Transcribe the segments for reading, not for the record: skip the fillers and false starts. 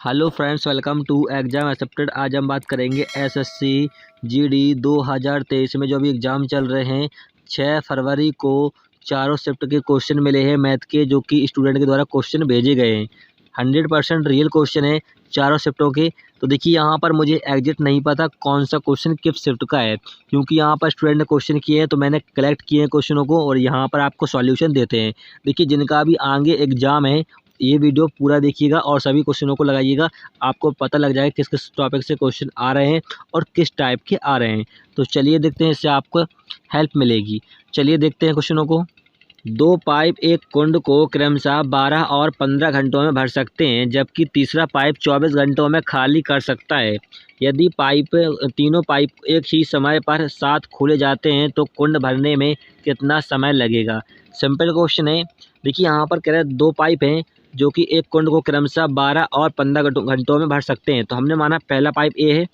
Hello friends, welcome to exam accepted. आज हम बात करेंगे एसएससी जीडी 2023 में जो अभी एग्ज़ाम चल रहे हैं। 6 फरवरी को चारों शिफ्ट के क्वेश्चन मिले हैं मैथ के, जो कि स्टूडेंट के द्वारा क्वेश्चन भेजे गए हैं। 100% रियल क्वेश्चन है चारों शिफ्टों के। तो देखिए, यहाँ पर मुझे एग्जैक्ट नहीं पता कौन सा क्वेश्चन किस शिफ्ट का है, क्योंकि यहाँ पर स्टूडेंट ने क्वेश्चन किए हैं तो मैंने कलेक्ट किए हैं क्वेश्चनों को और यहाँ पर आपको सॉल्यूशन देते हैं। देखिए, जिनका भी आगे एग्ज़ाम है ये वीडियो पूरा देखिएगा और सभी क्वेश्चनों को लगाइएगा। आपको पता लग जाएगा किस किस टॉपिक से क्वेश्चन आ रहे हैं और किस टाइप के आ रहे हैं। तो चलिए देखते हैं, इससे आपको हेल्प मिलेगी। चलिए देखते हैं क्वेश्चनों को। 2 पाइप एक कुंड को क्रमशः 12 और 15 घंटों में भर सकते हैं, जबकि तीसरा पाइप 24 घंटों में खाली कर सकता है। यदि तीनों पाइप एक ही समय पर साथ खोले जाते हैं तो कुंड भरने में कितना समय लगेगा। सिंपल क्वेश्चन है। देखिए, यहाँ पर कह रहे हैं 2 पाइप हैं जो कि एक कुंड को क्रमशः 12 और 15 घंटों में भर सकते हैं। तो हमने माना पहला पाइप ए है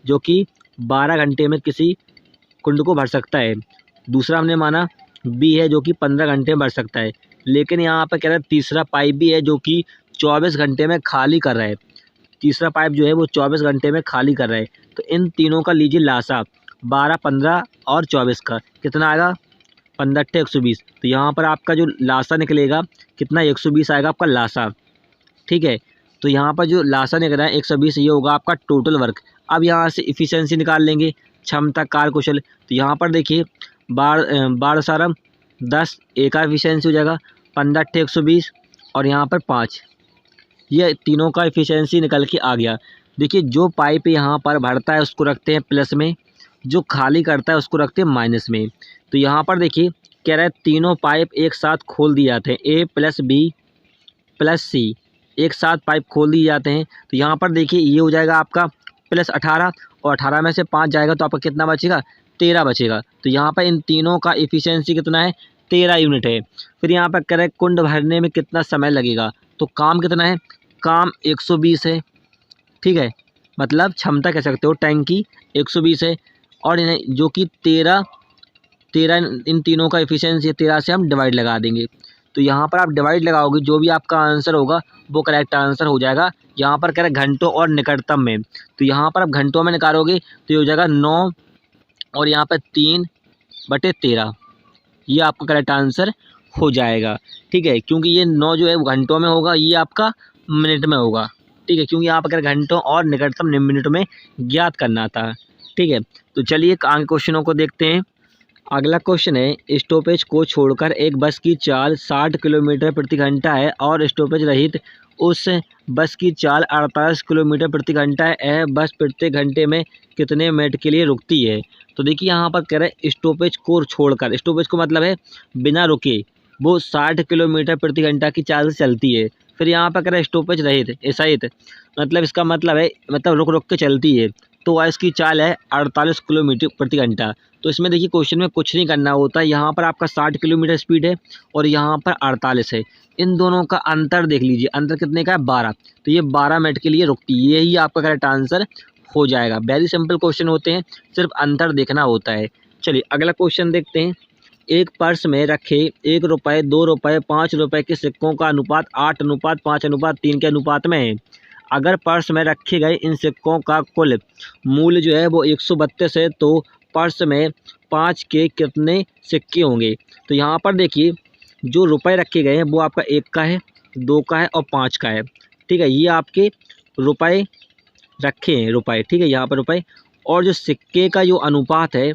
जो कि 12 घंटे में किसी कुंड को भर सकता है। दूसरा हमने माना बी है जो कि 15 घंटे में भर सकता है। लेकिन यहाँ पर कह रहा है तीसरा पाइप भी है जो कि 24 घंटे में खाली कर रहा है। तीसरा पाइप जो है वो 24 घंटे में खाली कर रहा है। तो इन तीनों का लीजिए लासा, 12, 15 और 24 का कितना आएगा, 15 × 120। तो यहाँ पर आपका जो लासा निकलेगा कितना, 120 आएगा आपका लासा। ठीक है, तो यहाँ पर जो लासा निकल रहा है 120, ये होगा आपका टोटल वर्क। अब यहाँ से इफ़िशियंसी निकाल लेंगे, क्षमता, कार्यकुशल। तो यहाँ पर देखिए, 12 सारम 10, एक का इफ़िशियंसी हो जाएगा, 15 × 120 और यहाँ पर 5। ये तीनों का इफ़िशियंसी निकल के आ गया। देखिए, जो पाइप यहाँ पर भरता है उसको रखते हैं प्लस में, जो खाली करता है उसको रखते हैं माइनस में। तो यहाँ पर देखिए कह रहा है तीनों पाइप एक साथ खोल दिए जाते हैं, ए प्लस बी प्लस सी, एक साथ पाइप खोल दिए जाते हैं। तो यहाँ पर देखिए ये हो जाएगा आपका प्लस 18 और 18 में से 5 जाएगा तो आपका कितना बचेगा, 13 बचेगा। तो यहाँ पर इन तीनों का इफ़िशियंसी कितना है, 13 यूनिट है। फिर यहाँ पर कह रहा है कुंड भरने में कितना समय लगेगा। तो काम कितना है, काम 120 है। ठीक है, मतलब क्षमता कह सकते हो टैंक की 120 है और इन्हें जो कि 13 इन तीनों का इफ़िशियंसी 13 से हम डिवाइड लगा देंगे। तो यहाँ पर आप डिवाइड लगाओगे, जो भी आपका आंसर होगा वो करेक्ट आंसर हो जाएगा। यहाँ पर कह रहे घंटों और निकटतम में, तो यहाँ पर आप घंटों में निकालोगे तो ये हो जाएगा 9 और यहाँ पर 3/13। ये आपका करेक्ट आंसर हो जाएगा। ठीक है, क्योंकि ये 9 जो है वो घंटों में होगा, ये आपका मिनट में होगा। ठीक है, क्योंकि यहाँ पर घंटों और निकटतम मिनट में ज्ञात करना था। ठीक है, तो चलिए आगे क्वेश्चनों को देखते हैं। अगला क्वेश्चन है, स्टॉपेज को छोड़कर एक बस की चाल 60 किलोमीटर प्रति घंटा है और स्टॉपेज रहित उस बस की चाल 48 किलोमीटर प्रति घंटा है। यह बस प्रत्येक घंटे में कितने मिनट के लिए रुकती है। तो देखिए, यहाँ पर कह रहे हैं स्टॉपेज को छोड़कर, स्टॉपेज को मतलब है बिना रुके वो 60 किलोमीटर प्रति घंटा की चाल से चलती है। फिर यहाँ पर कह रहे हैं स्टॉपेज रहित, सहित मतलब इसका मतलब है मतलब रुक रुक के चलती है, तो इसकी चाल है 48 किलोमीटर प्रति घंटा। तो इसमें देखिए क्वेश्चन में कुछ नहीं करना होता, यहाँ पर आपका 60 किलोमीटर स्पीड है और यहाँ पर 48 है। इन दोनों का अंतर देख लीजिए, अंतर कितने का है, 12। तो ये 12 मिनट के लिए रुकती है, यही आपका करेक्ट आंसर हो जाएगा। वेरी सिंपल क्वेश्चन होते हैं, सिर्फ अंतर देखना होता है। चलिए अगला क्वेश्चन देखते हैं। एक पर्स में रखे 1 रुपये, 2 रुपये, 5 रुपये के सिक्कों का अनुपात 8:5:3 के अनुपात में है। अगर पर्स में रखे गए इन सिक्कों का कुल मूल्य जो है वो 132 है, तो पर्स में 5 के कितने सिक्के होंगे। तो यहाँ पर देखिए, जो रुपए रखे गए हैं वो आपका 1 का है, 2 का है और 5 का है। ठीक है, ये आपके रुपए रखे हैं, रुपए। ठीक है, यहाँ पर रुपए। और जो सिक्के का जो अनुपात है,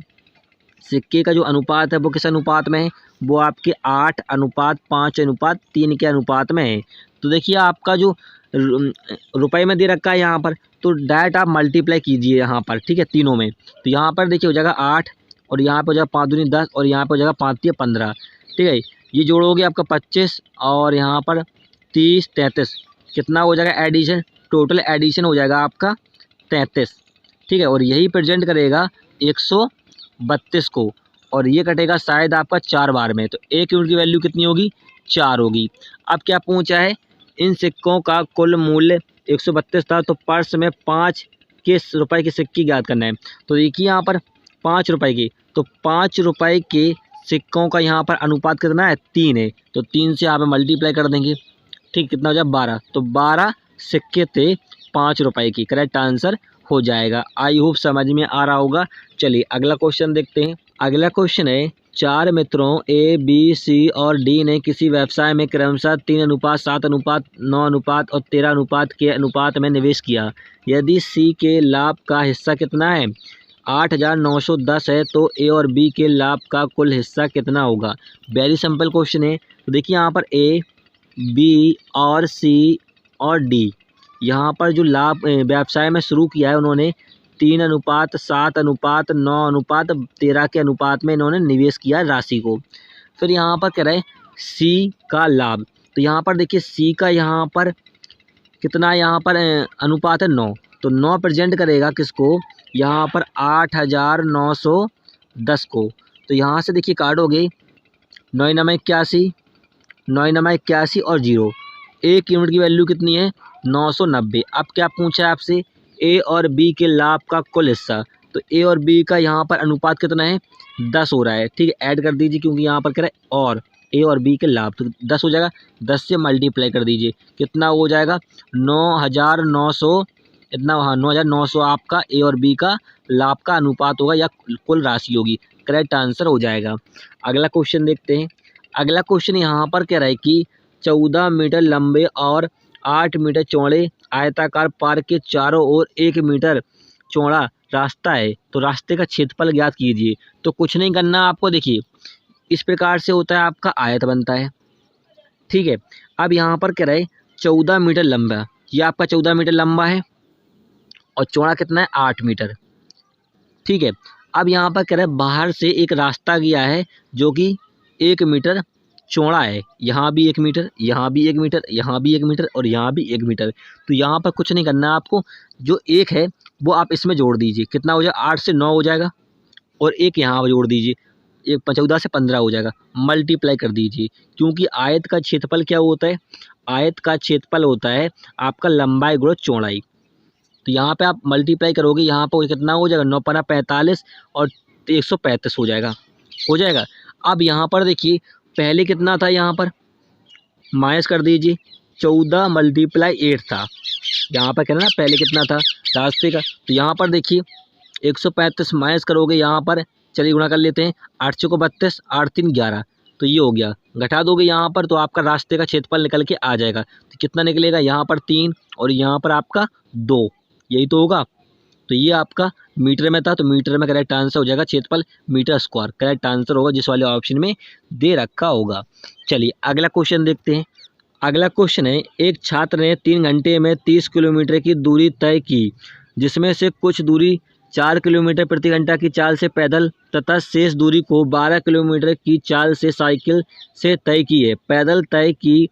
सिक्के का जो अनुपात है वो किस अनुपात में है, वो आपके 8:5:3 के अनुपात में है। तो देखिए, आपका जो रुपए में दे रखा है यहाँ पर, तो डायरेक्ट आप मल्टीप्लाई कीजिए यहाँ पर। ठीक है, तीनों में। तो यहाँ पर देखिए हो जाएगा 8 और यहाँ पर हो जाएगा 5 दूनी 10 और यहाँ पर हो जाएगा 5 तिया 15। ठीक है, ये जोड़ोगे आपका 25 और यहाँ पर 30, 33, कितना हो जाएगा एडिशन, टोटल एडिशन हो जाएगा आपका 33। ठीक है, और यही प्रेजेंट करेगा 132 को और ये कटेगा शायद आपका 4 बार में। तो 1 यूनिट की वैल्यू कितनी होगी, 4 होगी। अब क्या पूछा है, इन सिक्कों का कुल मूल्य 132 था, तो पर्स में 5 के रुपए के सिक्के ज्ञात करना है। तो देखिए यहाँ पर 5 रुपए के, तो 5 रुपए के सिक्कों का यहाँ पर अनुपात कितना है, 3 है। तो 3 से यहाँ पर मल्टीप्लाई कर देंगे। ठीक, कितना हो जाए 12, तो 12 सिक्के थे 5 रुपए की। करेक्ट आंसर हो जाएगा। आई होप समझ में आ रहा होगा। चलिए अगला क्वेश्चन देखते हैं। अगला क्वेश्चन है, 4 मित्रों ए बी सी और डी ने किसी व्यवसाय में क्रमशः 3:7, 7:9, 9 और 13 के अनुपात में निवेश किया। यदि सी के लाभ का हिस्सा कितना है? 8,910 है, तो ए और बी के लाभ का कुल हिस्सा कितना होगा? वेरी सिंपल क्वेश्चन है। तो देखिए यहाँ पर ए, बी और सी और डी, यहाँ पर जो लाभ व्यवसाय में शुरू किया है उन्होंने 3:7, 7:9, 13 के अनुपात में इन्होंने निवेश किया राशि को। फिर यहाँ पर कह रहे हैं सी का लाभ। तो यहाँ पर देखिए सी का यहाँ पर कितना, यहाँ पर अनुपात है 9, तो 9 प्रेजेंट करेगा किसको? यहाँ पर 8,910 को। तो यहाँ से देखिए काटोगे 9×81, 9×81 और 0। 1 यूनिट की वैल्यू कितनी है? 990। अब क्या पूछा है आपसे? ए और बी के लाभ का कुल हिस्सा। तो ए और बी का यहाँ पर अनुपात कितना है? 10 हो रहा है। ठीक है, ऐड कर दीजिए क्योंकि यहाँ पर कह रहा है और ए और बी के लाभ, तो 10 हो जाएगा। 10 से मल्टीप्लाई कर दीजिए, कितना हो जाएगा? 9,900, इतना, हाँ 9,900 आपका ए और बी का लाभ का अनुपात होगा या कुल राशि होगी। करेक्ट आंसर हो जाएगा। अगला क्वेश्चन देखते हैं। अगला क्वेश्चन यहाँ पर कह रहा है कि 14 मीटर लंबे और 8 मीटर चौड़े आयताकार पार्क के चारों ओर 1 मीटर चौड़ा रास्ता है, तो रास्ते का क्षेत्रफल ज्ञात कीजिए। तो कुछ नहीं करना आपको, देखिए इस प्रकार से होता है, आपका आयत बनता है। ठीक है, अब यहाँ पर कह रहे हैं 14 मीटर लंबा, ये आपका 14 मीटर लंबा है और चौड़ा कितना है? 8 मीटर। ठीक है, अब यहाँ पर कह रहे हैं बाहर से एक रास्ता गया है जो कि 1 मीटर चौड़ा है। यहाँ भी 1 मीटर, यहाँ भी 1 मीटर, यहाँ भी 1 मीटर और यहाँ भी 1 मीटर। तो यहाँ पर कुछ नहीं करना है आपको, जो 1 है वो आप इसमें जोड़ दीजिए, कितना हो जाएगा? 8 से 9 हो जाएगा, और 1 यहाँ पर जोड़ दीजिए, 14 से 15 हो जाएगा। मल्टीप्लाई कर दीजिए, क्योंकि आयत का क्षेत्रफल क्या होता है? आयत का क्षेत्रफल होता है आपका लंबाई गुणा चौड़ाई। तो यहाँ पे आप मल्टीप्लाई करोगे, यहाँ पर कितना हो जाएगा? 9×5 45 और 135 हो जाएगा, हो जाएगा। अब यहाँ पर देखिए पहले कितना था, यहाँ पर माइनस कर दीजिए, 14 × 8 था। यहाँ पर कहना ना पहले कितना था रास्ते का, तो यहाँ पर देखिए 135 माइनस करोगे, यहाँ पर चलिए गुणा कर लेते हैं, 8 को 32, 8 3 11, तो ये हो गया। घटा दोगे यहाँ पर तो आपका रास्ते का क्षेत्रफल निकल के आ जाएगा। तो कितना निकलेगा? यहाँ पर 3 और यहाँ पर आपका 2, यही तो होगा। तो ये आपका मीटर में था, तो मीटर में करेक्ट आंसर हो जाएगा क्षेत्रफल मीटर स्क्वायर। करेक्ट आंसर होगा जिस वाले ऑप्शन में दे रखा होगा। चलिए अगला क्वेश्चन देखते हैं। अगला क्वेश्चन है, एक छात्र ने 3 घंटे में 30 किलोमीटर की दूरी तय की, जिसमें से कुछ दूरी 4 किलोमीटर प्रति घंटा की चाल से पैदल तथा शेष दूरी को 12 किलोमीटर की चाल से साइकिल से तय की है। पैदल तय की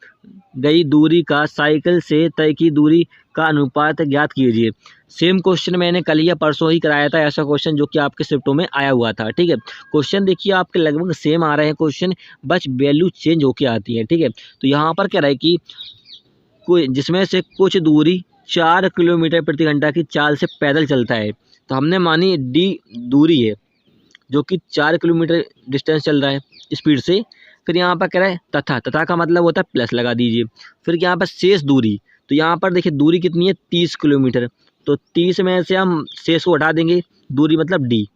गई दूरी का साइकिल से तय की दूरी का अनुपात ज्ञात कीजिए। सेम क्वेश्चन मैंने कल या परसों ही कराया था, ऐसा क्वेश्चन जो कि आपके शिफ्टों में आया हुआ था। ठीक है, क्वेश्चन देखिए आपके लगभग सेम आ रहे हैं क्वेश्चन, बस वैल्यू चेंज होके आती है। ठीक है, तो यहाँ पर कह रहा है कि कोई जिसमें से कुछ दूरी 4 किलोमीटर प्रति घंटा की चाल से पैदल चलता है, तो हमने मानी डी दूरी है जो कि 4 किलोमीटर डिस्टेंस चल रहा है स्पीड से। फिर यहाँ पर कह रहा है तथा का मतलब होता है प्लस लगा दीजिए। फिर यहाँ पर शेष दूरी, तो यहाँ पर देखिए दूरी कितनी है? 30 किलोमीटर, तो 30 में से हम शेष को हटा देंगे, दूरी मतलब डी।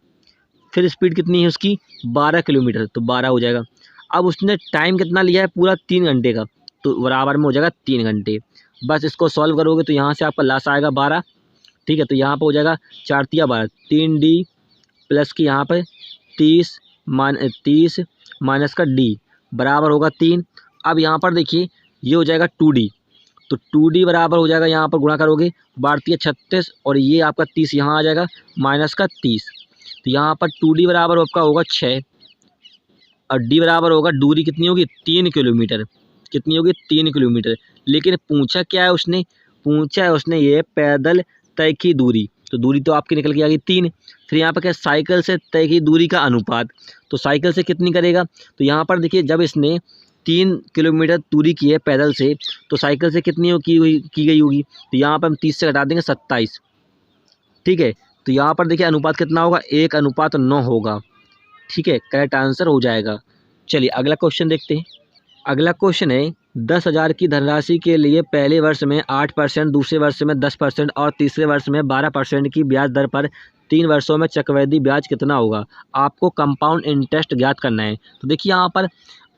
फिर स्पीड कितनी है उसकी? 12 किलोमीटर, तो 12 हो जाएगा। अब उसने टाइम कितना लिया है? पूरा 3 घंटे का, तो बराबर में हो जाएगा 3 घंटे। बस इसको सॉल्व करोगे तो यहाँ से आपका लास्ट आएगा 12। ठीक है, तो यहाँ पर हो जाएगा 4 × 12, 3D प्लस की यहाँ पर 30 माइनस का डी बराबर होगा 3। अब यहाँ पर देखिए ये हो जाएगा 2D, तो 2D बराबर हो जाएगा, यहाँ पर गुणा करोगे 12 36 और ये आपका 30 यहाँ आ जाएगा माइनस का 30। तो यहाँ पर 2D बराबर आपका होगा 6 और D बराबर होगा, दूरी कितनी होगी? 3 किलोमीटर। कितनी होगी? 3 किलोमीटर। लेकिन पूछा क्या है उसने? पूछा है उसने ये पैदल तय की दूरी, तो दूरी तो आपकी निकल के आ गई 3। फिर यहाँ पर क्या? साइकिल से तय की दूरी का अनुपात, तो साइकिल से कितनी करेगा? तो यहाँ पर देखिए जब इसने 3 किलोमीटर दूरी की है पैदल से, तो साइकिल से कितनी की गई होगी? तो यहाँ पर हम 30 से घटा देंगे 27। ठीक है, तो यहाँ पर देखिए अनुपात कितना होगा? 1:9 होगा। ठीक है, करेक्ट आंसर हो जाएगा। चलिए अगला क्वेश्चन देखते हैं। अगला क्वेश्चन है, 10,000 की धनराशि के लिए पहले वर्ष में 8%, दूसरे वर्ष में 10% और तीसरे वर्ष में 12% की ब्याज दर पर 3 वर्षों में चक्रवृद्धि ब्याज कितना होगा? आपको कंपाउंड इंटरेस्ट ज्ञात करना है। तो देखिए यहाँ पर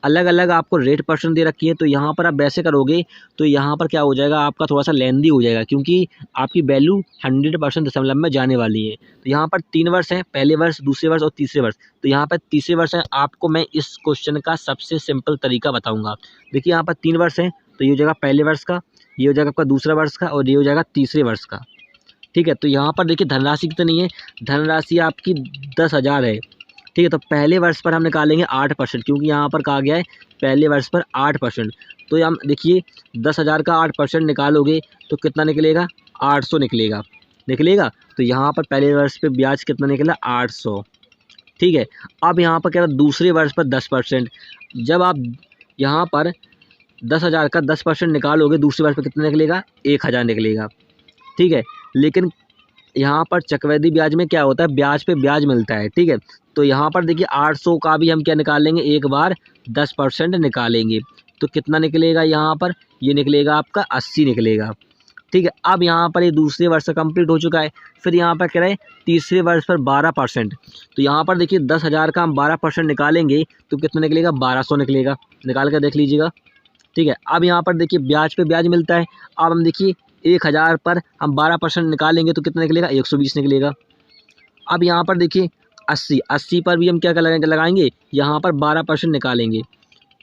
अलग अलग आपको रेट परसेंट दे रखी है, तो यहाँ पर आप वैसे करोगे तो यहाँ पर क्या हो जाएगा, आपका थोड़ा सा लेंदी हो जाएगा, क्योंकि आपकी वैल्यू 100% दशमलव में जाने वाली है। तो यहाँ पर 3 वर्ष हैं, पहले वर्ष, दूसरे वर्ष और तीसरे वर्ष। तो यहाँ पर तीसरे वर्ष है, आपको मैं इस क्वेश्चन का सबसे सिंपल तरीका बताऊँगा। देखिए यहाँ पर 3 वर्ष हैं, तो ये हो जाएगा पहले वर्ष का, ये हो जाएगा आपका दूसरा वर्ष का और ये हो जाएगा तीसरे वर्ष का। ठीक है, तो यहाँ पर देखिए धनराशि कितनी है, धनराशि आपकी 10,000 है। ठीक है, तो पहले वर्ष पर हम निकालेंगे 8%, क्योंकि यहाँ पर कहा गया है पहले वर्ष पर 8%। तो हम देखिए 10,000 का 8% निकालोगे तो कितना निकलेगा, 800 निकलेगा। तो यहाँ पर पहले वर्ष पे ब्याज कितना निकला, 800। ठीक है, अब यहाँ पर क्या, दूसरे वर्ष पर 10%। जब आप यहाँ पर 10,000 का 10% निकालोगे, दूसरे वर्ष पर कितना निकलेगा, 1,000 निकलेगा। ठीक है, लेकिन यहाँ पर चक्रवृद्धि ब्याज में क्या होता है, ब्याज पे ब्याज मिलता है। ठीक है, तो यहाँ पर देखिए 800 का भी हम क्या निकालेंगे, एक बार 10% निकालेंगे तो कितना निकलेगा, यहाँ पर ये निकलेगा आपका 80 निकलेगा। ठीक है, अब यहाँ पर ये दूसरे वर्ष कंप्लीट हो चुका है। फिर यहाँ पर क्या है, तीसरे वर्ष पर 12%। तो यहाँ पर देखिए 10,000 का हम 12% निकालेंगे तो कितना निकलेगा, 1200 निकलेगा। निकाल कर देख लीजिएगा। ठीक है, अब यहाँ पर देखिए ब्याज पे ब्याज मिलता है। अब हम देखिए 1,000 पर हम 12% निकालेंगे तो कितना निकलेगा, 120 निकलेगा। अब यहाँ पर देखिए 80 पर भी हम क्या लगाएंगे, यहाँ पर 12% निकालेंगे।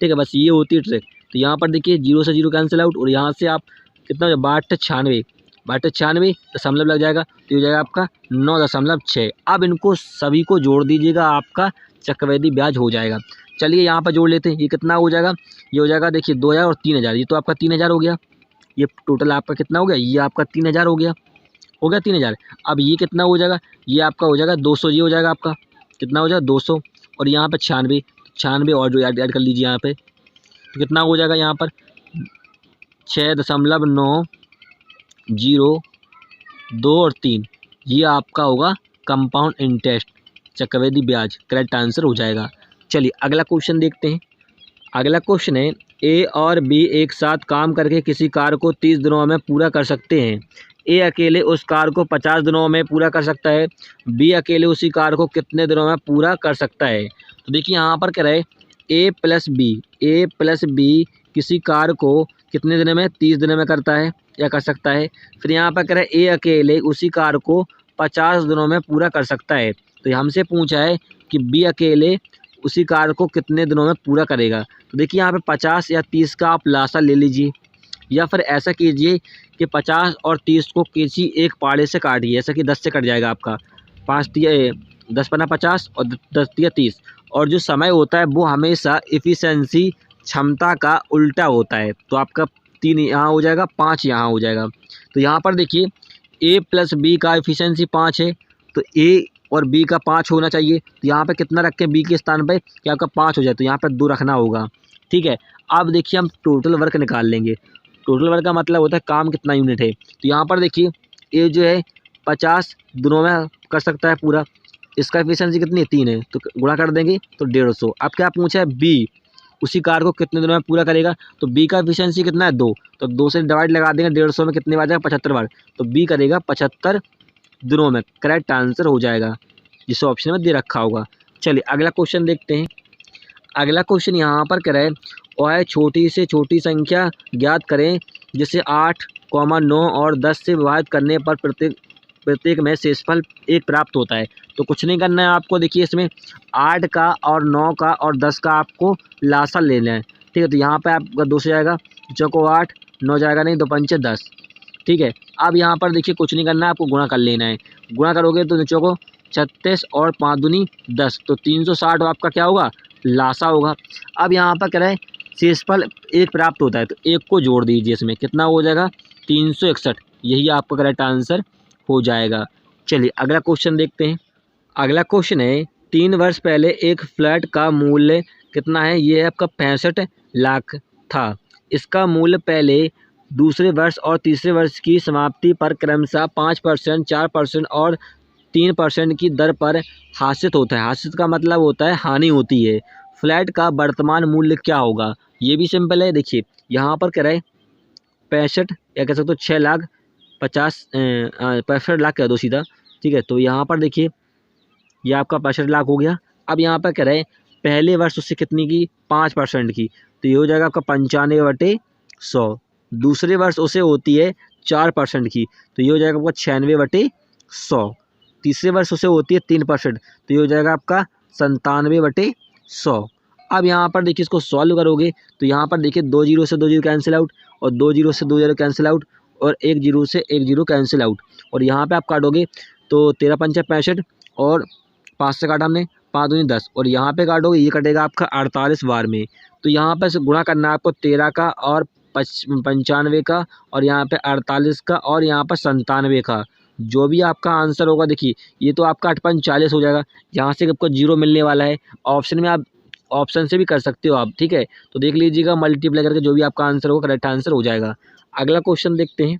ठीक है, बस ये होती है ट्रिक। तो यहाँ पर देखिए 0 से 0 कैंसिल आउट और यहाँ से आप कितना हो जाएगा, 92 दशमलव लग जाएगा, तो हो जाएगा आपका 9.6। अब इनको सभी को जोड़ दीजिएगा, आपका चक्रवृद्धि ब्याज हो जाएगा। चलिए यहाँ पर जोड़ लेते हैं, ये कितना हो जाएगा, ये हो जाएगा देखिए 2,000 और 3,000, ये तो आपका 3,000 हो गया। ये टोटल आपका कितना हो गया, ये आपका 3,000 हो गया 3,000। अब ये कितना हो जाएगा, ये आपका हो जाएगा 200, ये हो जाएगा आपका कितना हो जाएगा 200 और यहाँ पे 96 और जो ऐड कर लीजिए यहाँ पे, तो कितना हो जाएगा यहाँ पर 6.902 और 3, ये आपका होगा कंपाउंड इंटरेस्ट, चक्रवृद्धि ब्याज, करेक्ट आंसर हो जाएगा। चलिए अगला क्वेश्चन देखते हैं। अगला क्वेश्चन है, ए और बी एक साथ काम करके किसी कार्य को 30 दिनों में पूरा कर सकते हैं। ए अकेले उस कार्य को 50 दिनों में पूरा कर सकता है, बी अकेले उसी कार्य को कितने दिनों में पूरा कर सकता है। तो देखिए यहाँ पर क्या है, ए प्लस बी किसी कार्य को कितने दिनों में, 30 दिनों में करता है या कर सकता है। फिर यहाँ पर क्या है, ए अकेले उसी कार्य को 50 दिनों में पूरा कर सकता है। तो हमसे पूछा है कि बी अकेले उसी कार्य को कितने दिनों में पूरा करेगा। तो देखिए यहाँ पे 50 या 30 का आप लासा ले लीजिए, या फिर ऐसा कीजिए कि 50 और 30 को किसी एक पाड़े से काटिए, ऐसा कि 10 से कट जाएगा आपका। 5 तिया 10 पन्ना 50 और 10 तिया 30, और जो समय होता है वो हमेशा एफिशिएंसी, क्षमता का उल्टा होता है। तो आपका 3 यहाँ हो जाएगा, 5 यहाँ हो जाएगा। तो यहाँ पर देखिए ए प्लस बी का एफिशिएंसी 5 है, तो ए और बी का 5 होना चाहिए। तो यहाँ पे कितना रखें बी के स्थान पे कि आपका 5 हो जाए, तो यहाँ पे 2 रखना होगा। ठीक है, अब देखिए हम टोटल वर्क निकाल लेंगे। टोटल वर्क का मतलब होता है काम कितना यूनिट है। तो यहाँ पर देखिए ए जो है 50 दिनों में कर सकता है पूरा, इसका एफिशिएंसी कितनी है, 3 है, तो गुणा कर देंगे तो 150। अब क्या पूछा है, बी उसी कार्य को कितने दिनों में पूरा करेगा। तो बी का एफिशिएंसी कितना है, 2, तो 2 से डिवाइड लगा देंगे, 150 में कितने बार जाएगा, 75 बार। तो बी करेगा 75 दिनों में, करेक्ट आंसर हो जाएगा, जिस ऑप्शन में दे रखा होगा। चलिए अगला क्वेश्चन देखते हैं। अगला क्वेश्चन यहाँ पर क्या है, और छोटी से छोटी संख्या ज्ञात करें जिसे 8, 9 और 10 से विभाजित करने पर प्रत्येक में शेषफल 1 प्राप्त होता है। तो कुछ नहीं करना है आपको, देखिए इसमें 8 का और 9 का और 10 का आपको लासा लेना है। ठीक है, तो यहाँ पे आपका 2 से जाएगा, चौको 8, 9 जाएगा नहीं, 2 पंचे 10। ठीक है, अब यहाँ पर देखिए कुछ नहीं करना है, आपको गुणा कर लेना है। गुणा करोगे तो नीचे को 36 और 5 दूनी 10, तो 360 आपका क्या होगा, लासा होगा। अब यहाँ पर क्या है, शेषफल 1 प्राप्त होता है, तो 1 को जोड़ दीजिए, इसमें कितना हो जाएगा, 361, यही आपका करेक्ट आंसर हो जाएगा। चलिए अगला क्वेश्चन देखते हैं। अगला क्वेश्चन है, 3 वर्ष पहले एक फ्लैट का मूल्य कितना है, ये है आपका 65 लाख था। इसका मूल्य पहले, दूसरे वर्ष और तीसरे वर्ष की समाप्ति पर क्रमशः 5%, 4% और 3% की दर पर हासिल होता है। हासिल का मतलब होता है हानि होती है। फ्लैट का वर्तमान मूल्य क्या होगा, ये भी सिंपल है। देखिए यहाँ पर कह रहा है 65 या कह सकते हो 65 कह दो सीधा, ठीक है। तो यहाँ पर देखिए ये आपका 65 लाख हो गया। अब यहाँ पर कह रहे हैं पहले वर्ष उससे कितनी की 5% की, तो ये हो जाएगा आपका 95/100। दूसरे वर्ष उसे होती है 4% की, तो ये हो जाएगा आपका 96/100। तीसरे वर्ष उसे होती है 3%, तो ये हो जाएगा आपका 97/100। अब यहाँ पर देखिए इसको सॉल्व करोगे तो यहाँ पर देखिए 2 जीरो से 2 जीरो कैंसिल आउट, और 2 जीरो से 2 जीरो कैंसिल आउट, और 1 जीरो से 1 जीरो कैंसिल आउट, और यहाँ पे आप काटोगे तो 13 पंचा 65, और 5 से काटा हमने 5 दूनी 10, और यहाँ पे काटोगे ये कटेगा आपका 48 बार में। तो यहाँ पे से गुणा करना है आपको 13 का और 95 का, और यहाँ पे 48 का, और यहाँ पर 97 का। जो भी आपका आंसर होगा देखिए ये तो आपका 8/40 हो जाएगा। यहाँ से आपको 0 मिलने वाला है। ऑप्शन में आप ऑप्शन से भी कर सकते हो आप, ठीक है। तो देख लीजिएगा मल्टीप्लाई करके जो भी आपका आंसर होगा करेक्ट आंसर हो जाएगा। अगला क्वेश्चन देखते हैं।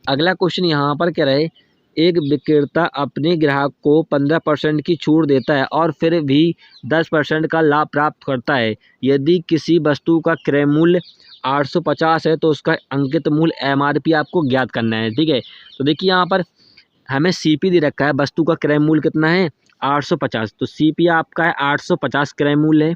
अगला क्वेश्चन यहाँ पर क्या रहे, एक विक्रेता अपने ग्राहक को 15% की छूट देता है और फिर भी 10% का लाभ प्राप्त करता है। यदि किसी वस्तु का क्रय मूल्य 850 है तो उसका अंकित मूल्य MRP आपको ज्ञात करना है, ठीक है। तो देखिए यहाँ पर हमें CP दे रखा है, वस्तु का क्रय मूल्य कितना है 850, तो CP आपका है 850 क्रय मूल्य है,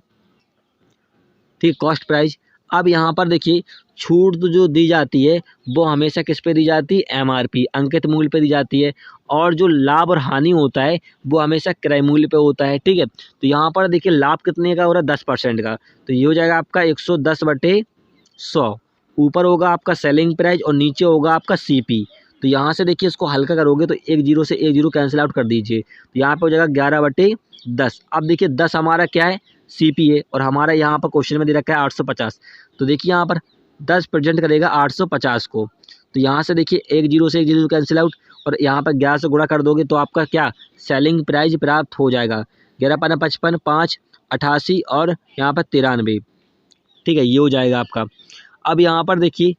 ठीक, कॉस्ट प्राइस। अब यहाँ पर देखिए छूट तो जो दी जाती है वो हमेशा किस पे दी जाती है, MRP अंकित मूल्य पे दी जाती है, और जो लाभ और हानि होता है वो हमेशा क्रय मूल्य पे होता है, ठीक है। तो यहाँ पर देखिए लाभ कितने का हो रहा है 10% का, तो ये हो जाएगा आपका 110/100। ऊपर होगा आपका सेलिंग प्राइस और नीचे होगा आपका CP। तो यहाँ से देखिए इसको हल्का करोगे तो 1 जीरो से 1 जीरो कैंसिल आउट कर दीजिए, तो यहाँ पे हो जाएगा 11/10। अब देखिए 10 हमारा क्या है CP है, और हमारा यहाँ पर क्वेश्चन में दे रखा है 850, तो देखिए यहाँ पर 10 प्रेजेंट करेगा 850 को, तो यहाँ से देखिए 1 जीरो से 1 जीरो कैंसिल आउट, और यहाँ पर 11 से गुणा कर दोगे तो आपका क्या सेलिंग प्राइस प्राप्त हो जाएगा 11×5 = 5, 88, और यहाँ पर 93, ठीक है, ये हो जाएगा आपका। अब यहाँ पर देखिए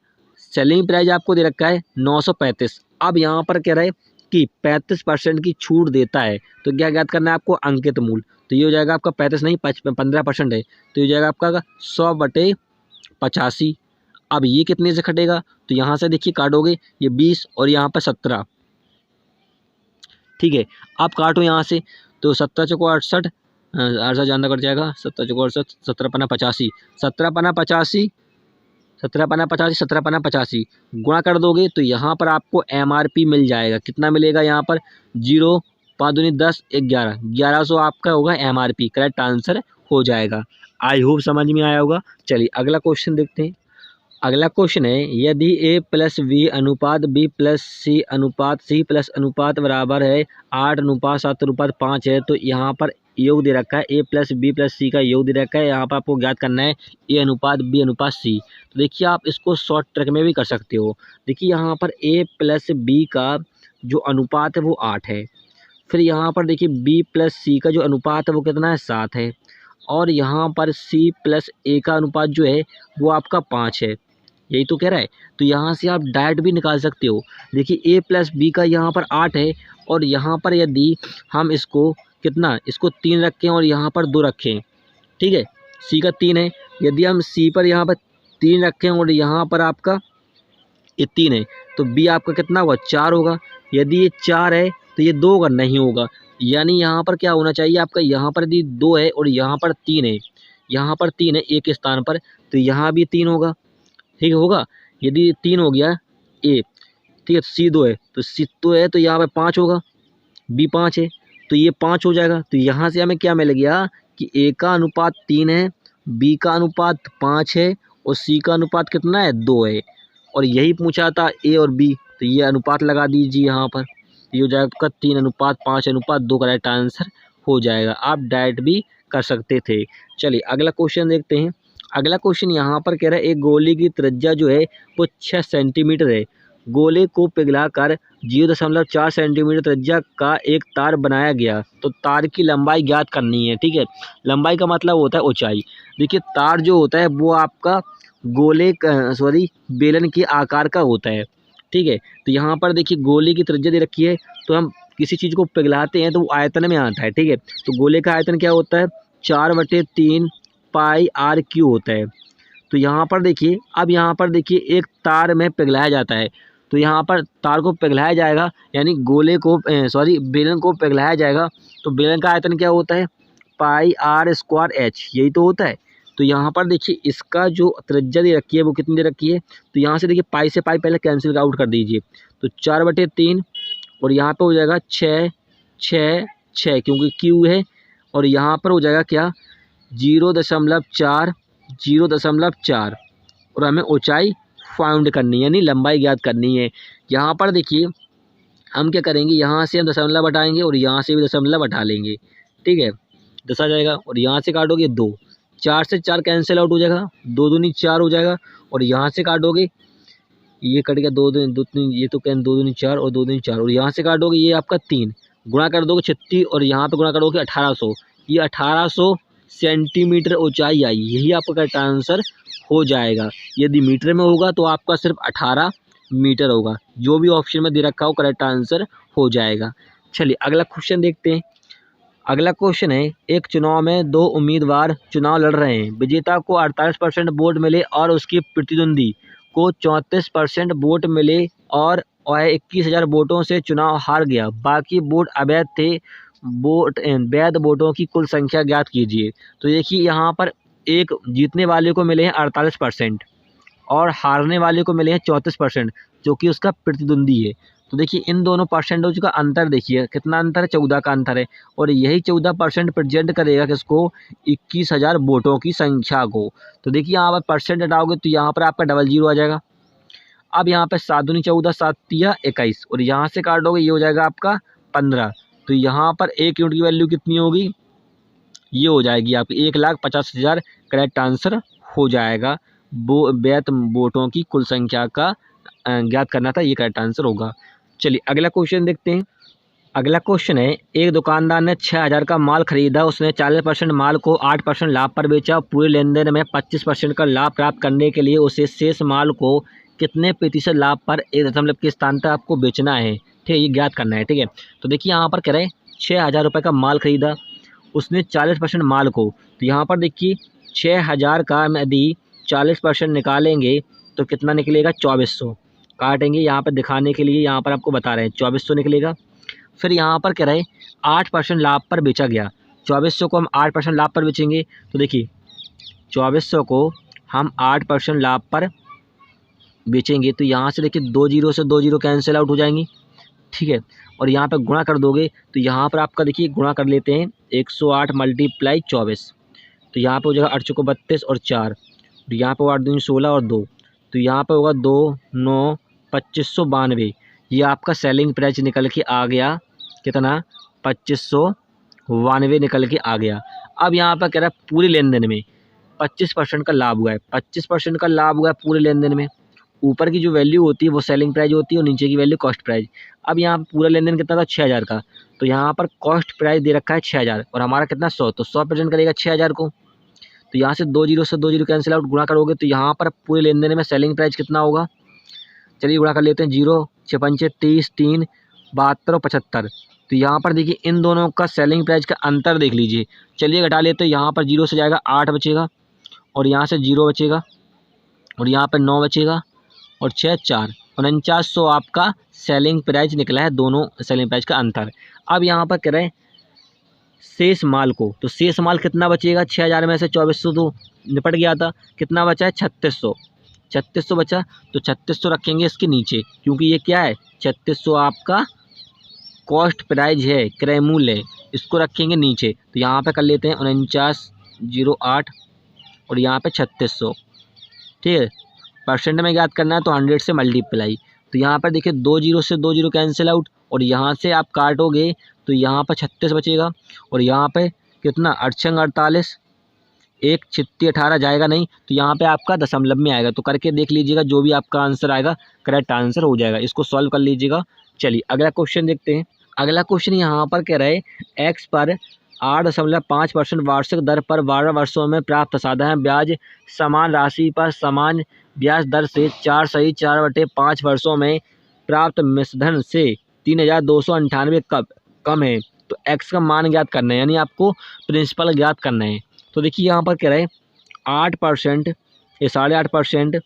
सेलिंग प्राइस आपको दे रखा है 935। अब यहाँ पर कह रहा है कि 35% की छूट देता है, तो क्या ज्ञात करना है आपको अंकित मूल्य, तो ये हो जाएगा आपका 35 नहीं 15% है, तो ये हो जाएगा आपका 100/85। अब ये कितने से कटेगा, तो यहाँ से देखिए काटोगे ये 20 और यहाँ पर 17, ठीक है। आप काटो यहाँ से तो 17 चौको 68, 68 जानना कट जाएगा, 17 चौको 68, 17×5 = 85, 17×5 गुणा कर दोगे तो यहाँ पर आपको MRP मिल जाएगा। कितना मिलेगा यहाँ पर 0, 5 दूनी 10, 11, 1100 आपका होगा MRP, करेक्ट आंसर हो जाएगा। आई होप समझ में आया होगा। चलिए अगला क्वेश्चन देखते हैं। अगला क्वेश्चन है यदि A+B अनुपात B+C अनुपात बराबर है 8:7:5 है, तो यहाँ पर योग दे रखा है A+B+C का योग दे रखा है। यहाँ पर आपको ज्ञात करना है A/B/C। तो देखिए आप इसको शॉर्ट ट्रिक में भी कर सकते हो। देखिए यहाँ पर A+B का जो अनुपात है वो 8 है, फिर यहाँ पर देखिए B+C का जो अनुपात है वो कितना है 7 है, और यहाँ पर C+A का अनुपात जो है वो आपका 5 है, यही तो कह रहा है। तो यहाँ से आप डायरेक्ट भी निकाल सकते हो। देखिए A+B का यहाँ पर 8 है, और यहाँ पर यदि हम इसको कितना इसको 3 रखें और यहाँ पर 2 रखें, ठीक है, C का 3 है, यदि हम C पर यहाँ पर 3 रखें और यहाँ पर आपका ये 3 है, तो B आपका कितना होगा 4 होगा। यदि ये 4 है तो ये 2 होगा, नहीं होगा, यानी यहाँ पर क्या होना चाहिए आपका, यहाँ पर यदि 2 है और यहाँ पर 3 है, यहाँ पर 3 है एक स्थान पर, तो यहाँ भी 3 होगा, ठीक होगा। यदि 3 हो गया A, ठीक है, C 2 है, तो C 2 है तो यहाँ पर 5 होगा, B 5 है तो ये 5 हो जाएगा। तो यहाँ से हमें क्या मिल गया कि A का अनुपात 3 है, B का अनुपात 5 है, और C का अनुपात कितना है 2 है, और यही पूछा था A और B, तो ये अनुपात लगा दीजिए यहाँ पर, ये हो जाएगा आपका 3:5:2 करेक्ट आंसर हो जाएगा। आप डायरेक्ट भी कर सकते थे। चलिए अगला क्वेश्चन देखते हैं। अगला क्वेश्चन यहाँ पर कह रहा है एक गोले की त्रिज्या जो है वो 6 सेंटीमीटर है। गोले को पिघलाकर 0.4 सेंटीमीटर त्रिज्या का एक तार बनाया गया, तो तार की लंबाई ज्ञात करनी है, ठीक है। लंबाई का मतलब होता है ऊंचाई। देखिए तार जो होता है वो आपका गोले बेलन के आकार का होता है, ठीक है। तो यहाँ पर देखिए गोले की त्रिज्या दे रखी है, तो हम किसी चीज़ को पिघलाते हैं तो वो आयतन में आता है, ठीक है। तो गोले का आयतन क्या होता है 4/3 πr³ होता है। तो यहाँ पर देखिए, अब यहाँ पर देखिए एक तार में पिघलाया जाता है, तो यहाँ पर तार को पिघलाया जाएगा, यानी गोले को बेलन को पिघलाया जाएगा। तो बेलन का आयतन क्या होता है, पाई आर स्क्वायर एच, यही तो होता है। तो यहाँ पर देखिए इसका जो त्रिज्या दे रखी है वो कितनी दे रखी है, तो यहाँ से देखिए पाई से पाई पहले कैंसिल आउट कर दीजिए, तो 4/3 और यहाँ पे हो जाएगा 6 6 6 क्योंकि क्यू है, और यहाँ पर हो जाएगा क्या 0.4 0.4, और हमें ऊंचाई फाइंड करनी है, यानी लंबाई ज्ञात करनी है। यहाँ पर देखिए हम क्या करेंगे, यहाँ से हम दशमलव हटाएंगे और यहाँ से भी दशमलव हटा लेंगे, ठीक है, 10 आ जाएगा, और यहाँ से काटोगे 2, 4 से 4 कैंसिल आउट हो जाएगा, 2 दूनी 4 हो जाएगा, और यहाँ से काटोगे, ये कट गया 2 2 3, ये तो क्या 2 दूनी 4 और 2 दूनी 4, और यहाँ से काटोगे ये आपका 3, गुणा कर दोगे 36 और यहाँ पे गुणा करोगे 1800, ये 1800 सेंटीमीटर ऊंचाई आई, यही आपका करेक्ट आंसर हो जाएगा। यदि मीटर में होगा तो आपका सिर्फ 18 मीटर होगा, जो भी ऑप्शन में दे रखा हो करेक्ट आंसर हो जाएगा। चलिए अगला क्वेश्चन देखते हैं। अगला क्वेश्चन है, एक चुनाव में 2 उम्मीदवार चुनाव लड़ रहे हैं, विजेता को 48% वोट मिले और उसके प्रतिद्वंदी को 34% वोट मिले और वह 21,000 वोटों से चुनाव हार गया, बाकी वोट अवैध थे, वैध वोटों की कुल संख्या ज्ञात कीजिए। तो देखिए यहाँ पर एक जीतने वाले को मिले हैं 48% और हारने वाले को मिले हैं 34%, जो कि उसका प्रतिद्वंदी है। तो देखिए इन दोनों परसेंटेज का अंतर देखिए कितना अंतर है, 14 का अंतर है, और यही 14% प्रेजेंट करेगा किसको, 21,000 वोटों की संख्या को। तो देखिए यहाँ पर परसेंट हटाओगे तो यहाँ पर आपका 00 आ जाएगा। अब यहाँ पे 7 दूनी 14, 7 तिया 21, और यहाँ से काटोगे ये हो जाएगा आपका 15। तो यहाँ पर एक यूनिट की वैल्यू कितनी होगी, ये हो जाएगी आपकी 1,50,000 करेक्ट आंसर हो जाएगा। वैध वोटों की कुल संख्या का ज्ञात करना था, ये करेक्ट आंसर होगा। चलिए अगला क्वेश्चन देखते हैं। अगला क्वेश्चन है, एक दुकानदार ने 6,000 का माल खरीदा, उसने 40% माल को 8% लाभ पर बेचा, पूरे लेन देन में 25% का लाभ प्राप्त करने के लिए उसे शेष माल को कितने प्रतिशत लाभ पर 1 दशमलव के स्थान पर आपको बेचना है, ठीक है, ये ज्ञात करना है, ठीक है। तो देखिए यहाँ पर कह रहे हैं 6,000 रुपये का माल खरीदा, उसने 40% माल को, तो यहाँ पर देखिए 6,000 का यदि 40% निकालेंगे तो कितना निकलेगा, 2400 काटेंगे, यहाँ पर दिखाने के लिए यहाँ पर आपको बता रहे हैं 2400 निकलेगा। फिर यहाँ पर कह रहे हैं 8% लाभ पर बेचा गया, 2400 को हम 8% लाभ पर बेचेंगे, तो देखिए 2400 को हम 8% लाभ पर बेचेंगे, तो यहाँ से देखिए 2 जीरो से 2 जीरो कैंसिल आउट हो जाएंगी, ठीक है, और यहाँ पर गुणा कर दोगे तो यहाँ पर आपका देखिए गुणा कर लेते हैं 108 × 24, तो यहाँ पे हो जाएगा 8 चौको 32 और 4, तो यहाँ पर 8 दूनी 16 और 2, तो यहाँ पर होगा 2 9 2592, ये आपका सेलिंग प्राइस निकल के आ गया कितना, 2592 निकल के आ गया। अब यहाँ पर कह रहा है पूरे लेन देन में 25% का लाभ हुआ है, 25% का लाभ हुआ है पूरे लेन देन में। ऊपर की जो वैल्यू होती है वो सेलिंग प्राइस होती है और नीचे की वैल्यू कॉस्ट प्राइस। अब यहाँ पूरा लेन देन कितना था, 6,000 का, तो यहाँ पर कॉस्ट प्राइस दे रखा है 6,000 और हमारा कितना 100, तो 100 प्रेजेंट करेगा 6,000 को, तो यहाँ से 2 जीरो से 2 जीरो कैंसिल आउट, गुणा करोगे तो यहाँ पर पूरे लेन देन में सेलिंग प्राइस कितना होगा, चलिए गुणा कर लेते हैं, 0 6 5 30 3 72 और 75, तो यहाँ पर देखिए इन दोनों का सेलिंग प्राइस का अंतर देख लीजिए। चलिए घटा लेते हैं, यहाँ पर 0 से जाएगा 8 बचेगा और यहाँ से 0 बचेगा और यहाँ पर 9 बचेगा और 6 4, 4900 आपका सेलिंग प्राइस निकला है, दोनों सेलिंग प्राइस का अंतर। अब यहाँ पर करें शेष माल को, तो शेष माल कितना बचेगा, 6,000 में से 2400 तो निपट गया था, कितना बचा है 3600 बचा, तो 3600 रखेंगे इसके नीचे, क्योंकि ये क्या है 3600 आपका कॉस्ट प्राइस है, क्रय मूल्य है, इसको रखेंगे नीचे, तो यहाँ पे कर लेते हैं 4908 और यहाँ पे 3600, ठीक है, परसेंट में ज्ञात करना है तो 100 से मल्टीप्लाई, तो यहाँ पर देखिए 2 जीरो से 2 जीरो कैंसिल आउट और यहाँ से आप काटोगे तो यहाँ पर 36 बचेगा और यहाँ पे कितना 8 48, 1 छित्ती 18 जाएगा नहीं, तो यहाँ पे आपका दशमलव में आएगा, तो करके देख लीजिएगा, जो भी आपका आंसर आएगा करेक्ट आंसर हो जाएगा, इसको सॉल्व कर लीजिएगा। चलिए अगला क्वेश्चन देखते हैं। अगला क्वेश्चन यहाँ पर कह रहे हैं एक्स पर 8.5% वार्षिक दर पर 12 वर्षों में प्राप्त साधारण ब्याज समान राशि पर समान ब्याज दर से 4/4/5 वर्षों में प्राप्त मिश्रधन से 3,298 कम है, तो एक्स का मान ज्ञात करना है, यानी आपको प्रिंसिपल ज्ञात करना है। तो देखिए यहाँ पर कह रहे हैं 8% ये 8.5%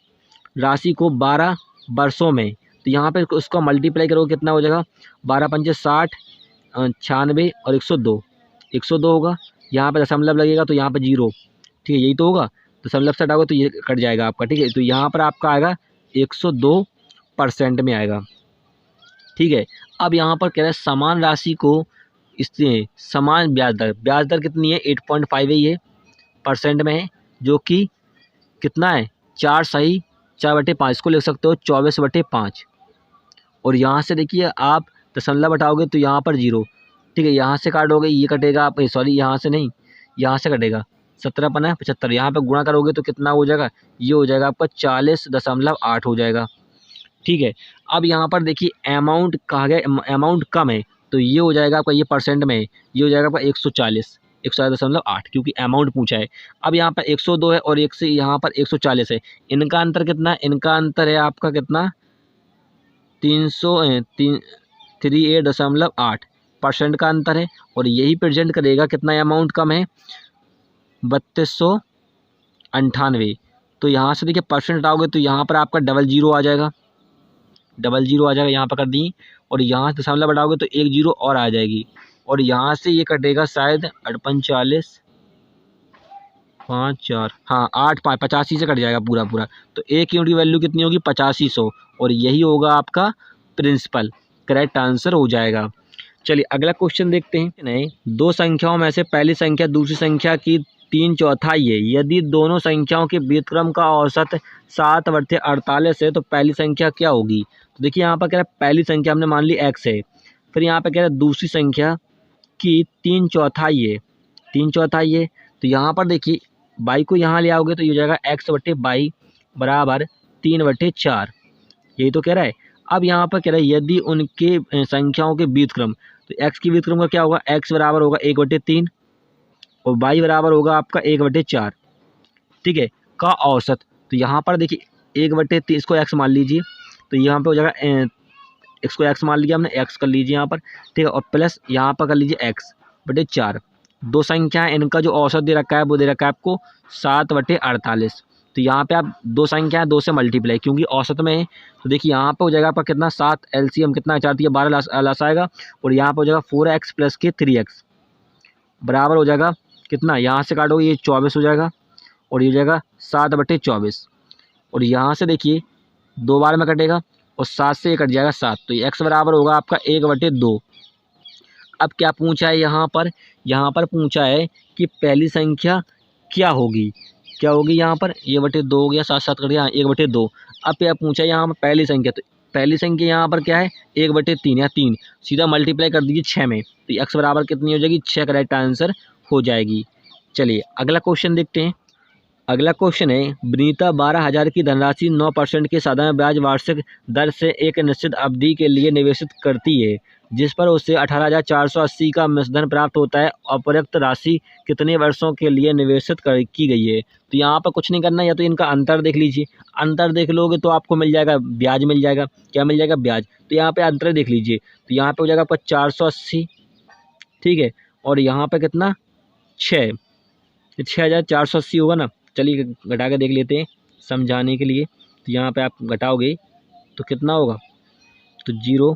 राशि को 12 वर्षों में, तो यहाँ पे उसको मल्टीप्लाई करोगे कितना हो जाएगा, 12 पंचे 60, 96 और 102, 102 होगा। यहाँ पे दशमलव लगेगा तो यहाँ पे 0, ठीक है, यही तो होगा। दशमलव से हटाओगे तो ये कट जाएगा आपका, ठीक है। तो यहाँ पर आपका आएगा 102% में आएगा, ठीक है। अब यहाँ पर कह रहा है समान राशि को इससे समान ब्याज दर कितनी है, 8.5 है, ये परसेंट में है, जो कि कितना है, 4 सही 4/5, इसको लिख सकते हो 24/5। और यहाँ से देखिए आप दशमलव हटाओगे तो यहाँ पर 0, ठीक है। यहाँ से काटोगे ये कटेगा, आप सॉरी यहाँ से नहीं, यहाँ से कटेगा 17×75, यहाँ पे गुणा करोगे तो कितना हो जाएगा, ये हो जाएगा आपका 40.8 हो जाएगा, ठीक है। अब यहाँ पर देखिए अमाउंट कहा गया, अमाउंट कम है, तो ये हो जाएगा आपका, ये परसेंट में है, ये हो जाएगा आपका 140.8, क्योंकि अमाउंट पूछा है। अब यहाँ पर 102 है और एक से यहाँ पर 140 है, इनका अंतर कितना है, इनका अंतर है आपका कितना, 38.8% का अंतर है। और यही प्रेजेंट करेगा कितना अमाउंट कम है, 3298। तो यहाँ से देखिए परसेंट हटाओगे तो यहाँ पर आपका 00 आ जाएगा, 00 आ जाएगा, यहाँ पर कर दी। और यहाँ से दशमलव बढ़ाओगे तो 1 0 और आ जाएगी। और यहाँ से ये कटेगा शायद 48 5 4, हाँ 8 5 85 से कट जाएगा पूरा। तो एक यूनिट की वैल्यू कितनी होगी, 8500। और यही होगा आपका प्रिंसिपल, करेक्ट आंसर हो जाएगा। चलिए अगला क्वेश्चन देखते हैं। नहीं, दो संख्याओं में से पहली संख्या दूसरी संख्या की 3/4 है। यदि दोनों संख्याओं के व्युत्क्रम का औसत 7/48 है तो पहली संख्या क्या होगी। तो देखिए यहाँ पर कह रहा है पहली संख्या हमने मान ली x है, फिर यहाँ पर कह रहा है दूसरी संख्या की 3/4 है, 3/4 है। तो यहाँ पर देखिए y को यहाँ ले आओगे तो ये हो जाएगा x/y बराबर 3/4, यही तो कह रहा है। अब यहाँ पर कह रहा है यदि उनके संख्याओं के व्युत्क्रम, तो x की व्युत्क्रम का क्या होगा, x बराबर होगा 1/3 और y बराबर होगा आपका 1/4, ठीक है, का औसत। तो यहाँ पर देखिए 1/3, इसको x मान लीजिए, तो यहाँ पे हो जाएगा इसको x मान लिया हमने, x कर लीजिए यहाँ पर, ठीक है, और प्लस यहाँ पर कर लीजिए x/4। दो संख्या है, इनका जो औसत दे रखा है वो दे रखा है आपको 7/48। तो यहाँ पे आप दो संख्या है 2 से मल्टीप्लाई, क्योंकि औसत में है। तो देखिए यहाँ पे हो जाएगा आपका कितना, 7 LCM कितना 4 दिया 12 लास आएगा। और यहाँ पे हो जाएगा 4x + के 3x बराबर हो जाएगा कितना, यहाँ से काटोगे ये 24 हो जाएगा और ये हो जाएगा 7/24। और यहाँ से देखिए 2 बार में कटेगा और 7 से ये कट जाएगा 7, तो ये x बराबर होगा आपका 1/2। अब क्या पूछा है यहाँ पर पूछा है कि पहली संख्या क्या होगी, यहाँ पर ये 1/2 हो गया, 7 7 कट गया 1/2। अब क्या पूछा है यहाँ पर पहली संख्या, तो पहली संख्या यहाँ पर क्या है 1/3 या 3, सीधा मल्टीप्लाई कर दीजिए 6 में, तो x बराबर कितनी हो जाएगी, 6 करेक्ट आंसर हो जाएगी। चलिए अगला क्वेश्चन देखते हैं। अगला क्वेश्चन है, विनीता 12,000 की धनराशि 9% के साधारण ब्याज वार्षिक दर से एक निश्चित अवधि के लिए निवेशित करती है, जिस पर उसे 18,480 का मिश्रधन प्राप्त होता है। अप्रयुक्त राशि कितने वर्षों के लिए निवेशित की गई है। तो यहाँ पर कुछ नहीं करना, या तो इनका अंतर देख लीजिए, अंतर देख लोगे तो आपको मिल जाएगा ब्याज, मिल जाएगा क्या, मिल जाएगा ब्याज। तो यहाँ पर अंतर देख लीजिए, तो यहाँ पर हो जाएगा आपका 480, ठीक है, और यहाँ पर कितना 6,480 होगा ना। चलिए घटा के देख लेते हैं समझाने के लिए। तो यहाँ पे आप घटाओगे तो कितना होगा, तो 0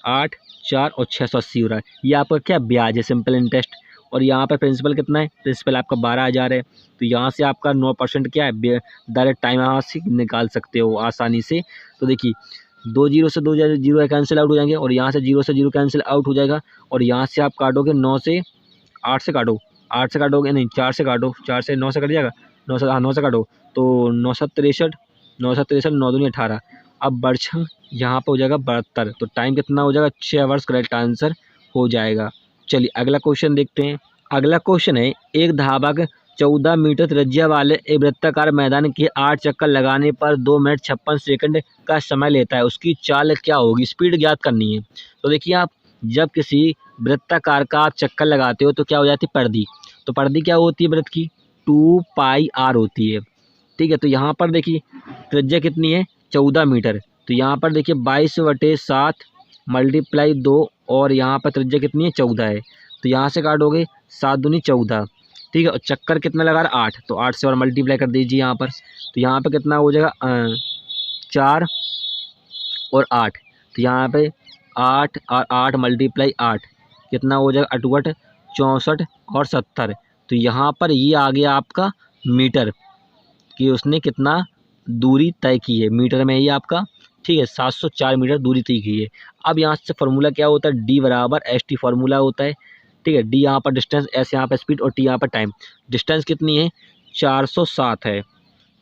8 4 और 680 हो रहा है। ये आपका क्या ब्याज है, सिंपल इंटरेस्ट। और यहाँ पे प्रिंसिपल कितना है, प्रिंसिपल आपका 12,000 है। तो यहाँ से आपका 9% क्या है, डायरेक्ट टाइम यहाँ से निकाल सकते हो आसानी से। तो देखिए 2 0 से 2 0 कैंसिल आउट हो जाएंगे और यहाँ से 0 से 0 कैंसिल आउट हो जाएगा। और यहाँ से आप काटोगे 9 से 8 से काटो, 8 से काटोगे नहीं 4 से काटो, 4 से 9 से कट जाएगा, 9 से, हाँ 9 से काटो तो 9 7 63, 9 7 63, 9 दूनी 18। अब बर्छम यहाँ पे हो जाएगा 72, तो टाइम कितना हो जाएगा, 6 वर्ष करेक्ट आंसर हो जाएगा। चलिए अगला क्वेश्चन देखते हैं। अगला क्वेश्चन है, एक धावक 14 मीटर त्रिज्या वाले एक वृत्ताकार मैदान के 8 चक्कर लगाने पर 2 मिनट 56 सेकंड का समय लेता है, उसकी चाल क्या होगी, स्पीड ज्ञात करनी है। तो देखिए आप जब किसी वृत्ताकार का आप चक्कर लगाते हो तो क्या हो जाती है, परिधि। तो परिधि क्या होती है वृत्त की, 2πr होती है, ठीक है। तो यहाँ पर देखिए त्रिज्या कितनी है, 14 मीटर। तो यहाँ पर देखिए 22/7 × 2 और यहाँ पर त्रिज्या कितनी है, 14 है। तो यहाँ से काटोगे 7 दूनी 14, ठीक है। और चक्कर कितना लगा रहा है 8, तो 8 से और मल्टीप्लाई कर दीजिए यहाँ पर, तो यहाँ पे कितना हो जाएगा 4 और 8, तो यहाँ पे 8 और 8 मल्टीप्लाई 8 कितना हो जाएगा 8 64 और 70। तो यहाँ पर ये आ गया आपका मीटर कि उसने कितना दूरी तय की है, मीटर में ही आपका, ठीक है, 704 मीटर दूरी तय की है। अब यहाँ से फार्मूला क्या होता है, डी बराबर एस टी फार्मूला होता है, ठीक है। डी यहाँ पर डिस्टेंस, एस यहाँ पर स्पीड और टी यहाँ पर टाइम। डिस्टेंस कितनी है 407 है।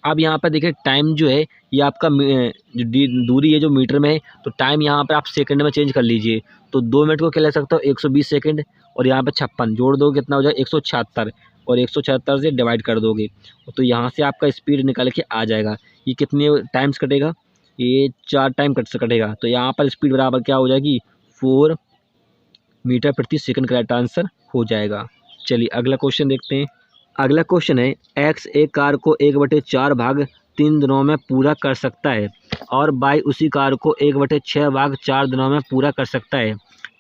अब यहाँ पर देखिए टाइम जो है ये आपका जो दूरी है जो मीटर में है, तो टाइम यहाँ पर आप सेकंड में चेंज कर लीजिए, तो 2 मिनट को क्या ले सकते हो 120 सेकंड, और यहाँ पे 56 जोड़ दो कितना हो जाए 176, और 176 से डिवाइड कर दोगे तो यहाँ से आपका स्पीड निकल के आ जाएगा। ये कितने टाइम्स कटेगा, ये 4 टाइम कटेगा, तो यहाँ पर स्पीड बराबर क्या हो जाएगी 4 मीटर प्रति सेकंड। करेक्ट आंसर हो जाएगा। चलिए अगला क्वेश्चन देखते हैं। अगला क्वेश्चन है एक्स एक कार को 1/4 भाग 3 दिनों में पूरा कर सकता है और वाई उसी कार को 1/6 भाग 4 दिनों में पूरा कर सकता है।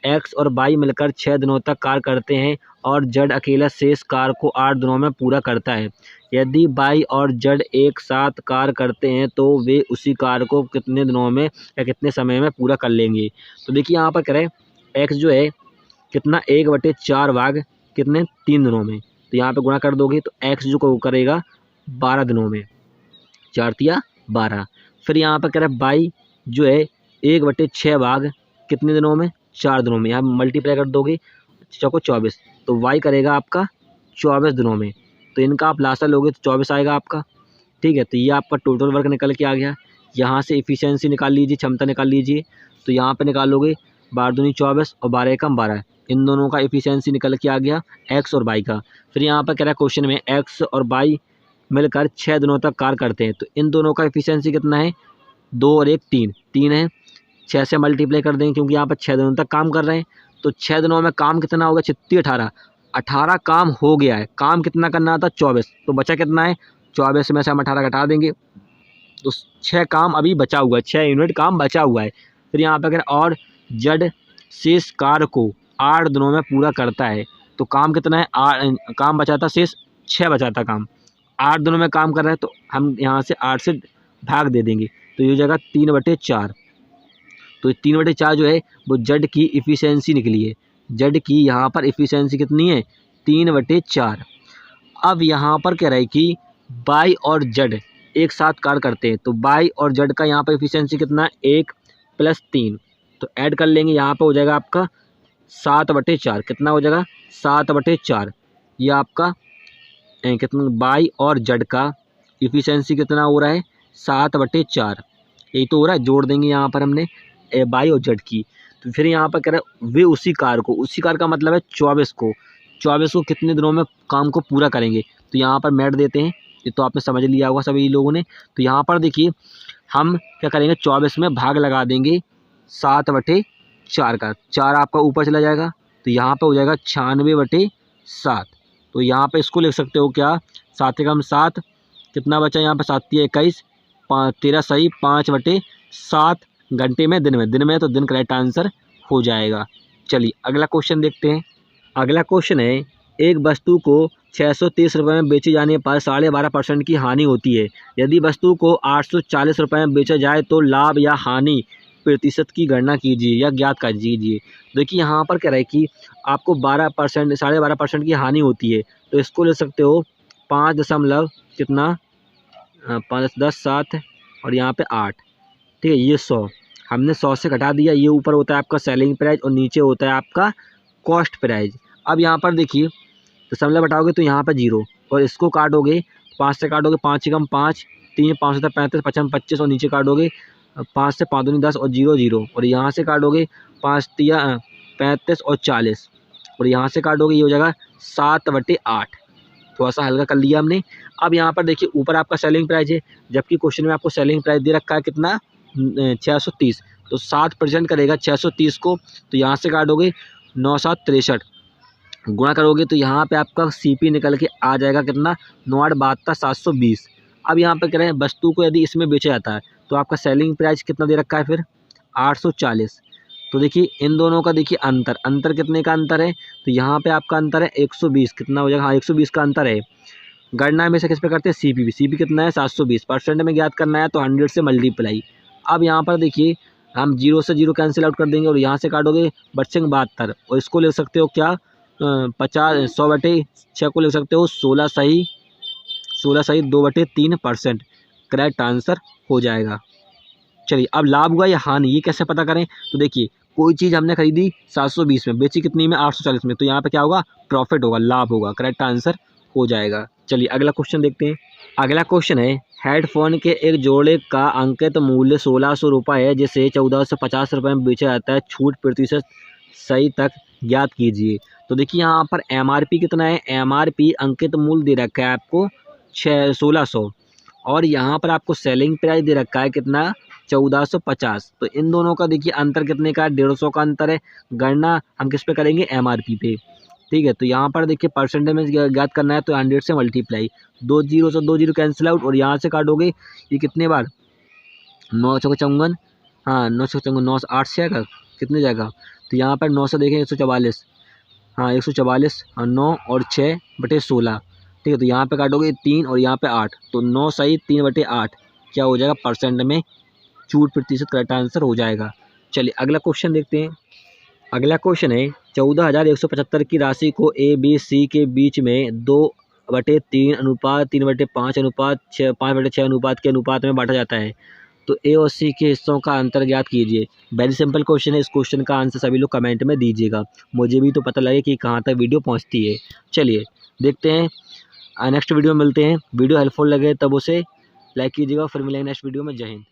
एक्स और वाई मिलकर 6 दिनों तक कार करते हैं और जेड अकेला शेष कार को 8 दिनों में पूरा करता है। यदि वाई और जेड एक साथ कार करते हैं तो वे उसी कार को कितने दिनों में या कितने समय में पूरा कर लेंगे। तो देखिए यहाँ पर करें एक्स जो है कितना 1/4 भाग कितने 3 दिनों में, तो यहाँ पे गुणा कर दोगे तो एक्स जो को करेगा 12 दिनों में, 4 तिया 12। फिर यहाँ पर कह रहा है वाई जो है 1/6 भाग कितने दिनों में 4 दिनों में, यहाँ मल्टीप्लाई कर दोगे चौको 24, तो वाई करेगा आपका 24 दिनों में, तो इनका आप लासा लोगे तो 24 आएगा आपका, ठीक है। तो ये आपका टोटल वर्क निकल के आ गया। यहाँ से इफिशियंसी निकाल लीजिए, क्षमता निकाल लीजिए, तो यहाँ पे निकालोगे 12 दूनी 24 और 12 एकम 12, इन दोनों का इफिशियंसी निकल के आ गया एक्स और वाई का। फिर यहाँ पर कह रहा है क्वेश्चन में एक्स और वाई मिलकर 6 दिनों तक कार करते हैं, तो इन दोनों का इफिशियंसी कितना है 2 और 1 3 है, 6 से मल्टीप्लाई कर देंगे क्योंकि यहाँ पर 6 दिनों तक काम कर रहे हैं, तो 6 दिनों में काम कितना होगा 36 18 काम हो गया है। काम कितना करना था 24, तो बचा कितना है 24 में से हम 18 घटा देंगे, तो 6 काम अभी बचा हुआ है, 6 यूनिट काम बचा हुआ है। फिर यहाँ पर अगर और जेड शेष कार को 8 दिनों में पूरा करता है, तो काम कितना है काम बचा था शेष 6 बचा था काम, 8 दिनों में काम कर रहा है, तो हम यहाँ से 8 से भाग दे देंगे, तो ये हो जाएगा 3/4। तो 3/4 जो है वो जेड की इफ़िशियंसी निकली है, जेड की यहाँ पर इफ़िशियंसी कितनी है 3/4। अब यहाँ पर कह रहा है कि वाई और जेड एक साथ कार करते हैं, तो वाई और जेड का यहाँ पर इफ़िशियंसी कितना है 1 + 3, तो ऐड कर लेंगे, यहाँ पर हो जाएगा आपका 7/4, कितना हो जाएगा 7/4। ये आपका कितना वाई और जेड का इफ़िशियंसी कितना हो रहा है 7/4, यही तो हो रहा है। जोड़ देंगे यहाँ पर हमने वाई और जेड की, तो फिर यहाँ पर कह रहा है वे उसी कार का मतलब है 24 को कितने दिनों में काम को पूरा करेंगे, तो यहाँ पर मैट देते हैं, ये तो आपने समझ लिया होगा सभी लोगों ने। तो यहाँ पर देखिए हम क्या करेंगे 24 में भाग लगा देंगे 7/4 का, 4 आपका ऊपर चला जाएगा, तो यहाँ पर हो जाएगा 96/7। तो यहाँ पर इसको लिख सकते हो क्या 7 एकम 7, कितना बचा यहाँ पर 7 तिया 21, 13 सही 5/7 घंटे में दिन में, तो दिन करेक्ट आंसर हो जाएगा। चलिए अगला क्वेश्चन देखते हैं। अगला क्वेश्चन है एक वस्तु को 630 रुपये में बेचे जाने पर 12.5% की हानि होती है। यदि वस्तु को 840 रुपये में बेचा जाए तो लाभ या हानि प्रतिशत की गणना कीजिए या ज्ञात कीजिए। देखिए यहाँ पर कह रहा है कि आपको 12% 12.5% की हानि होती है, तो इसको ले सकते हो 5 दशमलव कितना 5 10 7 और यहाँ पे 8, ठीक है। ये 100 हमने 100 से घटा दिया, ये ऊपर होता है आपका सेलिंग प्राइस और नीचे होता है आपका कॉस्ट प्राइस। अब यहाँ पर देखिए दशमलव घटाओगे तो यहाँ पर 0 और इसको काटोगे 5 से काटोगे 5 एकम 5, 3 5 7 35 55 25 और नीचे काटोगे 5 से 5 दूनी 10 और 0 0 और यहाँ से काटोगे 5 तिया 35 और 40 और यहाँ से काटोगे ये हो जाएगा 7/8। थोड़ा सा हल्का कर लिया हमने। अब यहाँ पर देखिए ऊपर आपका सेलिंग प्राइस है, जबकि क्वेश्चन में आपको सेलिंग प्राइस दे रखा है कितना 630, तो 7% करेगा 630 को, तो यहाँ से काटोगे 9 7 63 गुणा करोगे तो यहाँ पे आपका सीपी निकल के आ जाएगा कितना 9 8 72 720। अब यहाँ पे कह रहे हैं वस्तु को यदि इसमें बेचा जाता है तो आपका सेलिंग प्राइस कितना दे रखा है फिर 840, तो देखिए इन दोनों का देखिए अंतर कितने का अंतर है, तो यहाँ पे आपका अंतर है 120, कितना हो जाएगा, हाँ 120 का अंतर है। गणना में से किस पे करते हैं, सीपी कितना है 720, परसेंट में ज्ञात करना है तो 100 से मल्टीप्लाई। अब यहाँ पर देखिए हम 0 से 0 कैंसिल आउट कर देंगे और यहाँ से काटोगे बचेंगे 72, और इसको ले सकते हो क्या 100/6 को ले सकते हो 16 सही 2/3%, करेक्ट आंसर हो जाएगा। चलिए अब लाभ हुआ या हानि, ये कैसे पता करें, तो देखिए कोई चीज़ हमने खरीदी 720 में, बेची कितनी में 840 में, तो यहाँ पे क्या होगा, प्रॉफिट होगा, लाभ होगा, करेक्ट आंसर हो जाएगा। चलिए अगला क्वेश्चन देखते हैं। अगला क्वेश्चन है हेडफोन के एक जोड़े का अंकित मूल्य 1600 रुपये है जिसे 1450 रुपये में बेचा जाता है, छूट प्रतिशत सही तक ज्ञात कीजिए। तो देखिए यहाँ पर MRP कितना है, MRP अंकित मूल्य दे रखा है आपको 1600, और यहाँ पर आपको सेलिंग प्राइस दे रखा है कितना 1450। तो इन दोनों का देखिए अंतर कितने का, 150 का अंतर है। गणना हम किस पे करेंगे, MRP पे, ठीक है। तो यहाँ पर देखिए परसेंटेज में ज्ञात करना है तो 100 से मल्टीप्लाई, 2 0 से 2 0 कैंसिल आउट, और यहाँ से काटोगे ये कितने बार 9 चौके 54, हाँ 9 चौके 54, 9 8 से आएगा, कितने जाएगा, तो यहाँ पर 9 से देखें 144, हाँ 144, हाँ 9 और 6/16, ठीक है। तो यहाँ पे काटोगे 3 और यहाँ पे 8, तो 9 सही 3/8 क्या हो जाएगा, परसेंट में छूट प्रतिशत, करेक्ट आंसर हो जाएगा। चलिए अगला क्वेश्चन देखते हैं। अगला क्वेश्चन है 14,175 की राशि को ABC के बीच में 2/3 अनुपात 3/5 अनुपात 5/6 अनुपात के अनुपात में बांटा जाता है, तो A और C के हिस्सों का अंतर ज्ञात कीजिए। वेरी सिंपल क्वेश्चन है, इस क्वेश्चन का आंसर सभी लोग कमेंट में दीजिएगा, मुझे भी तो पता लगे कि कहाँ तक वीडियो पहुँचती है। चलिए देखते हैं, नेक्स्ट वीडियो में मिलते हैं। वीडियो हेल्पफुल लगे तब उसे लाइक कीजिएगा, फिर मिलेंगे नेक्स्ट वीडियो में। जय हिंद।